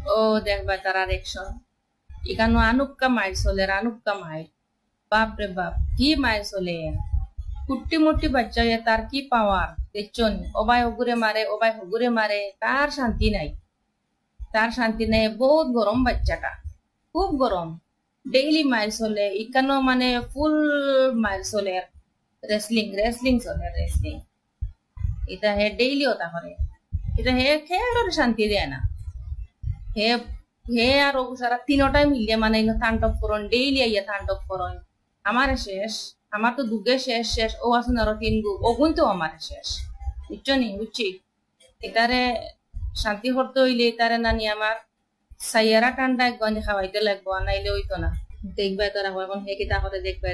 ও দেখবা তারা রিয়েকশন এখানে আনুক্কা মাইল চলে আনুক্কা মাইল বাপ রে বাপ কি মাইল চলে কুট্টি মুট্টি বাচ্চা তার কি পাওয়ার দেখছো নি ওবাই হগুরে মারে ওবাই হগুরে মারে তার শান্তি নাই তার শান্তি নেই বহুত গরম বাচ্চাটা খুব গরম ডেইলি মাইল চলে এখানেও মানে ফুল মাইল চলে রেসলিং রেসলিং চলে রেসলিং এটা হে ডেইলি ওটা করে এটা হে খেয়ে শান্তি দেয় না হে হে আর ও সারা তিনোটাই মিলিয়ে মানে তাণ্ডব করন ডেইলি আইয়া তাণ্ডব করন আমারে শেষ আমার তো দুগে শেষ শেষ ও আসুন আরো তিন গু ওগুন তো আমার শেষ বুঝছো নি বুঝছি এটারে শান্তি করতে হইলে এটারে নানি আমার সাইয়ারা ঠান্ডা এক গঞ্জে খাওয়াইতে লাগবো নাইলে হইতো না দেখবে তারা এখন হে কিতা করে দেখবে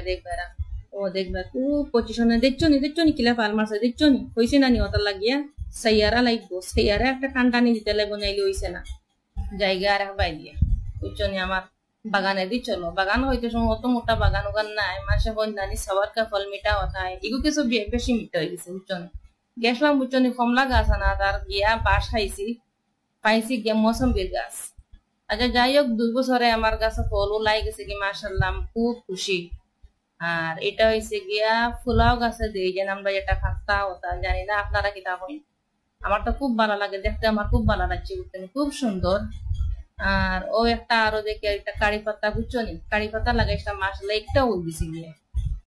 ও দেখবে খুব পজিশনে দেখছো নি কিলা পাল মারছে দেখছো নি হইছে না নি ওটা লাগিয়া সাইয়ারা লাগবো সাইয়ারা একটা ঠান্ডা নি দিতে লাগবো নাইলে হইছে না জায়গা আর বাই দিয়ে বুঝছো নি আমার বাগানে দি চলো বাগান হইতে সময় অত মোটা বাগান ওগান নাই মাসে বন্ধানি সবার কা ফল মিঠা হতা হয় এগুলো কিছু বেশি মিঠা হয়ে গেছে বুঝছো নি গেছিলাম বুঝছো নি কমলা গাছ আনা তার গিয়া বাস খাইছি পাইছি গিয়া মৌসম্বির গাছ আচ্ছা যাই হোক 2 বছরে আমার গাছে ফল লাই গেছে কি মাশাআল্লাহ খুব খুশি আর এটা হইছে গিয়া ফুলাও গাছে দেই যে আমরা যেটা খাস্তা হতা জানি না আপনারা কিতা হই আমার তো খুব ভালো লাগে দেখতে আমার খুব ভালো লাগছে বুঝতে খুব সুন্দর আর ও একটা আরো দেখে একটা কারি পাতা বুঝছো নি কারি পাতা লাগাইছিলাম মাশাআল্লাহ একটা হই দিছি গিয়ে